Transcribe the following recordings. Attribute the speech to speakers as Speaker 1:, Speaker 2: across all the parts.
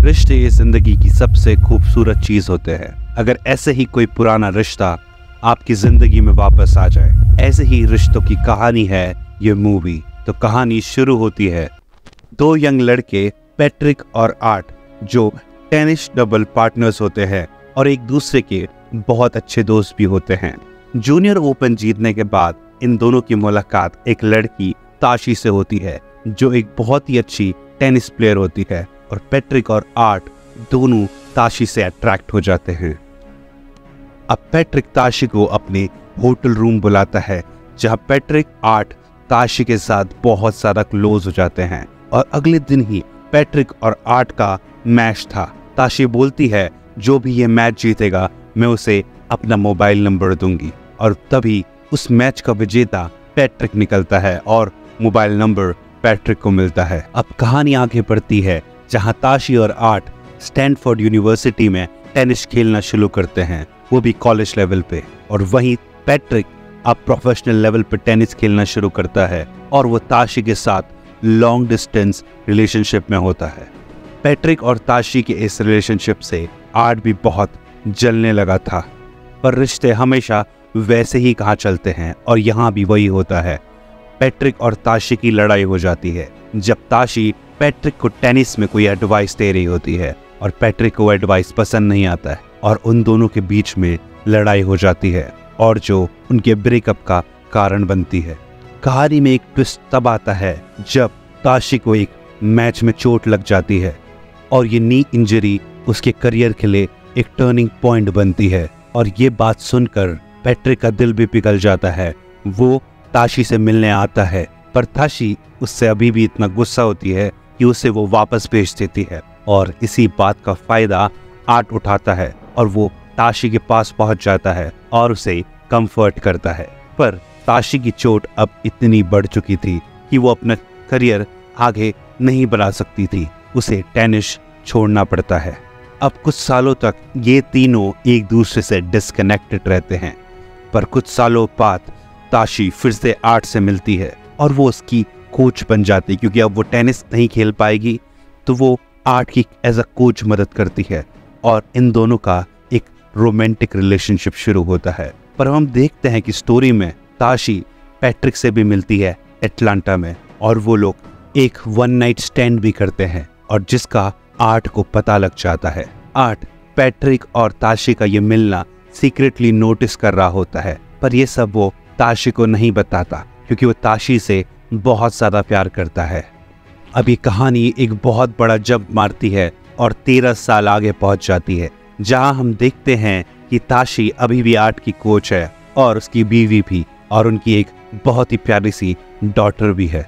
Speaker 1: रिश्ते ये जिंदगी की सबसे खूबसूरत चीज होते हैं। अगर ऐसे ही कोई पुराना रिश्ता आपकी जिंदगी में वापस आ जाए, ऐसे ही रिश्तों की कहानी है ये मूवी। तो कहानी शुरू होती है दो यंग लड़के पैट्रिक और आर्ट जो टेनिस डबल पार्टनर्स होते हैं और एक दूसरे के बहुत अच्छे दोस्त भी होते हैं। जूनियर ओपन जीतने के बाद इन दोनों की मुलाकात एक लड़की ताशी से होती है जो एक बहुत ही अच्छी टेनिस प्लेयर होती है और पैट्रिक और आर्ट दोनों ताशी से अट्रैक्ट हो जाते हैं। अब पैट्रिक ताशी को अपने होटल रूम बुलाता है जहां पैट्रिक आर्ट ताशी के साथ बहुत ज्यादा क्लोज हो जाते हैं और अगले दिन ही पैट्रिक और आर्ट का मैच था। ताशी बोलती है जो भी ये मैच जीतेगा मैं उसे अपना मोबाइल नंबर दूंगी और तभी उस मैच का विजेता पैट्रिक निकलता है और मोबाइल नंबर पैट्रिक को मिलता है। अब कहानी आगे बढ़ती है जहां ताशी और आर्ट स्टैनफोर्ड यूनिवर्सिटी में टेनिस खेलना शुरू करते हैं, वो भी कॉलेज लेवल पे, और वहीं पैट्रिक अब प्रोफेशनल लेवल पे टेनिस खेलना शुरू करता है और वो ताशी के साथ लॉन्ग डिस्टेंस रिलेशनशिप में होता है। पैट्रिक और ताशी के इस रिलेशनशिप से आर्ट भी बहुत जलने लगा था, पर रिश्ते हमेशा वैसे ही कहाँ चलते हैं और यहाँ भी वही होता है। पैट्रिक और ताशी की लड़ाई हो जाती है जब ताशी पैट्रिक को टेनिस में कोई एडवाइस दे रही होती है और पैट्रिक को एडवाइस पसंद नहीं आता है और उन दोनों के बीच में लड़ाई हो जाती है और जो उनके ब्रेकअप का कारण बनती है। कहानी में एक ट्विस्ट तब आता है जब ताशी को एक मैच में चोट लग जाती है और ये नी इंजरी उसके करियर के लिए एक टर्निंग पॉइंट बनती है और ये बात सुनकर पैट्रिक का दिल भी पिघल जाता है। वो ताशी से मिलने आता है पर ताशी उससे अभी भी इतना गुस्सा होती है कि उसे वो वापस भेज देती है और इसी बात का फायदा आर्ट उठाता है और वो ताशी के पास पहुंच जाता है और उसे कंफर्ट करता है। पर ताशी की चोट अब इतनी बढ़ चुकी थी कि वो अपना करियर आगे नहीं बढ़ा सकती थी, उसे टेनिस छोड़ना पड़ता है। अब कुछ सालों तक ये तीनों एक दूसरे से डिस्कनेक्टेड रहते हैं, पर कुछ सालों बाद ताशी फिर से आर्ट से मिलती है और वो उसकी कोच बन जाती, क्योंकि अब वो टेनिस नहीं खेल पाएगी तो वो आर्ट की एज अ कोच मदद करती है और इन दोनों का एक रोमांटिक रिलेशनशिप शुरू होता है। पर हम देखते हैं कि स्टोरी में ताशी पैट्रिक से भी मिलती है एटलांटा में और वो लोग एक वन नाइट स्टैंड भी करते हैं और जिसका आर्ट को पता लग जाता है। आर्ट पैट्रिक और ताशी का ये मिलना सीक्रेटली नोटिस कर रहा होता है, पर ये सब वो ताशी को नहीं बताता क्योंकि वो ताशी से बहुत ज़्यादा प्यार करता है। अब ये कहानी एक बहुत बड़ा जंप मारती है और 13 साल आगे पहुंच जाती है जहां हम देखते हैं कि ताशी अभी भी आर्ट की कोच है और उसकी बीवी भी, और उनकी एक बहुत ही प्यारी सी डॉटर भी है।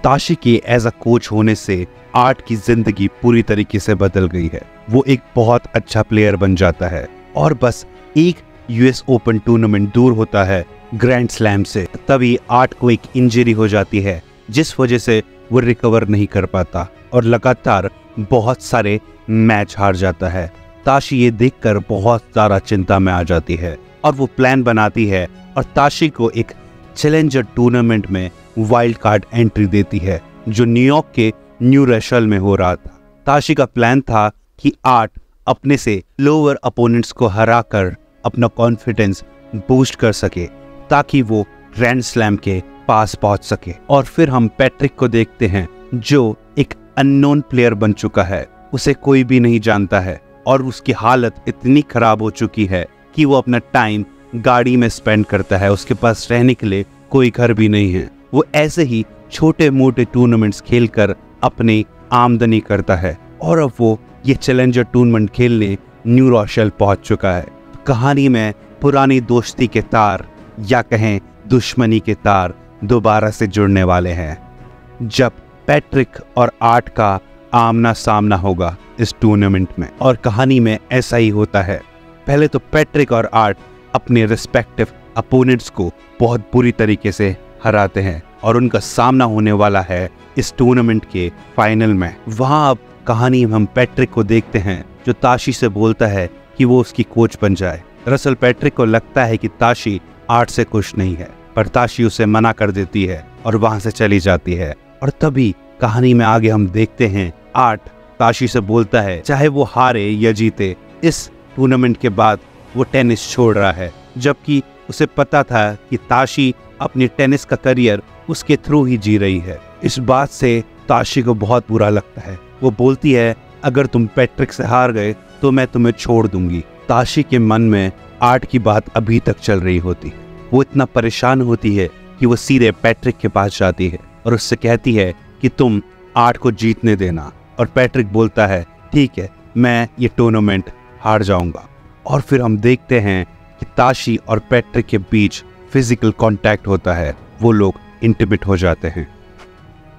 Speaker 1: ताशी के एज अ कोच होने से आर्ट की जिंदगी पूरी तरीके से बदल गई है। वो एक बहुत अच्छा प्लेयर बन जाता है और बस एक यूएस ओपन टूर्नामेंट दूर होता है ग्रैंड स्लैम से, तभी आर्ट को एक इंजरी हो जाती है जिस वजह से वो रिकवर नहीं कर पाता और लगातार बहुत सारे मैच हार जाता है। ताशी ये देखकर बहुत ज़्यादा चिंता में आ जाती है और वो प्लान बनाती है और ताशी को एक चैलेंजर टूर्नामेंट में वाइल्ड कार्ड एंट्री देती है जो न्यूयॉर्क के न्यू रैशल में हो रहा था। ताशी का प्लान था कि आर्ट अपने से लोअर अपोनेंट्स को हराकर अपना कॉन्फिडेंस बूस्ट कर सके ताकि वो ग्रैंड स्लैम के पास पहुंच सके। और फिर हम पैट्रिक को देखते हैं जो एक अननोन प्लेयर बन चुका है, उसे कोई भी नहीं जानता है और उसकी हालत इतनी खराब हो चुकी है कि वो अपना टाइम गाड़ी में स्पेंड करता है, उसके पास रहने के लिए कोई घर भी नहीं है। वो ऐसे ही छोटे मोटे टूर्नामेंट्स खेलकर अपनी आमदनी करता है और अब वो ये चैलेंजर टूर्नामेंट खेलने न्यू रॉशेल पहुंच चुका है। कहानी में पुरानी दोस्ती के तार या कहें दुश्मनी के तार दोबारा से जुड़ने वाले हैं जब पैट्रिक और आर्ट का आमना सामना होगा इस टूर्नामेंट में। और कहानी में ऐसा ही होता है। पहले तो पैट्रिक और आर्ट अपने रिस्पेक्टिव अपोनेंट्स को बहुत बुरी तरीके से हराते हैं और उनका सामना होने वाला है इस टूर्नामेंट के फाइनल में। वहां अब कहानी में हम पैट्रिक को देखते हैं जो ताशी से बोलता है कि वो उसकी कोच बन जाए। दरअसल पैट्रिक को लगता है कि ताशी आर्ट से खुश नहीं है, पर ताशी उसे मना कर देती है और वहां से चली जाती है। और तभी कहानी में आगे हम देखते हैं आर्ट ताशी से बोलता है चाहे वो हारे या जीते, इस टूर्नामेंट के बाद वो टेनिस छोड़ रहा है, जबकि उसे पता था कि ताशी अपनी टेनिस का करियर उसके थ्रू ही जी रही है। इस बात से ताशी को बहुत बुरा लगता है। वो बोलती है अगर तुम पैट्रिक से हार गए तो मैं तुम्हें छोड़ दूंगी। ताशी के मन में आर्ट की बात अभी तक चल रही होती। वो इतना परेशान होती है कि वो सीधे पैट्रिक के पास जाती है और उससे कहती है कि तुम आर्ट को जीतने देना। और पैट्रिक बोलता है ठीक है, मैं ये टूर्नामेंट हार जाऊंगा। और फिर हम देखते हैं कि ताशी और पैट्रिक के बीच फिजिकल कांटेक्ट होता है, वो लोग इंटीमेट हो जाते हैं।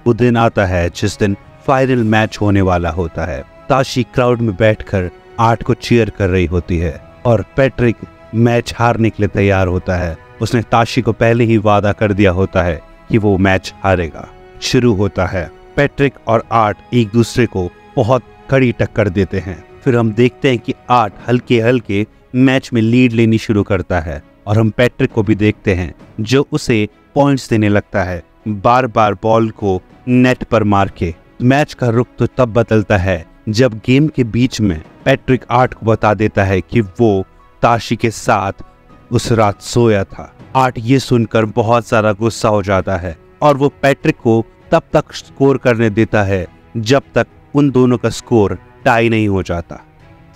Speaker 1: वो दिन आता है जिस दिन फाइनल मैच होने वाला होता है। ताशी क्राउड में बैठकर आर्ट को चीयर कर रही होती है और पैट्रिक मैच हारने के लिए तैयार होता है। उसने ताशी को पहले ही वादा कर दिया होता है कि वो मैच हारेगा। शुरू होता है, पैट्रिक और आर्ट एक दूसरे को बहुत कड़ी टक्कर देते हैं। फिर हम देखते हैं कि आर्ट हल्के हल्के मैच में लीड लेनी शुरू करता है और हम पैट्रिक को भी देखते हैं जो उसे पॉइंट्स देने लगता है, बार बार बॉल को नेट पर मार के। मैच का रुख तो तब बदलता है जब गेम के बीच में पैट्रिक आर्ट को बता देता है कि वो ताशी के साथ उस रात सोया था। आर्ट ये सुनकर बहुत सारा गुस्सा हो जाता है और वो पैट्रिक को तब तक स्कोर करने देता है जब तक उन दोनों का स्कोर टाई नहीं हो जाता।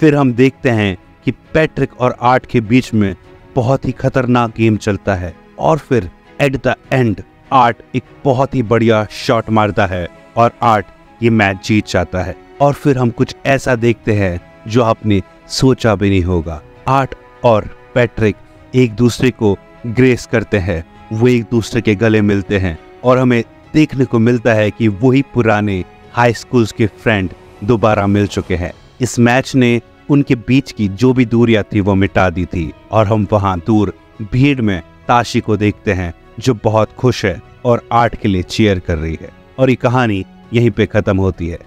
Speaker 1: फिर हम देखते हैं कि पैट्रिक और आर्ट के बीच में बहुत ही खतरनाक गेम चलता है और फिर एट द एंड आर्ट एक बहुत ही बढ़िया शॉट मारता है और आर्ट ये मैच जीत जाता है। और फिर हम कुछ ऐसा देखते हैं जो आपने सोचा भी नहीं होगा। आर्ट और पैट्रिक एक दूसरे को ग्रेस करते हैं, वो एक दूसरे के गले मिलते हैं और हमें देखने को मिलता है कि वही पुराने हाई स्कूल्स के फ्रेंड दोबारा मिल चुके हैं। इस मैच ने उनके बीच की जो भी दूरियां थी वो मिटा दी थी और हम वहां दूर भीड़ में ताशी को देखते हैं जो बहुत खुश है और आर्ट के लिए चीयर कर रही है। और ये कहानी यहीं पे खत्म होती है।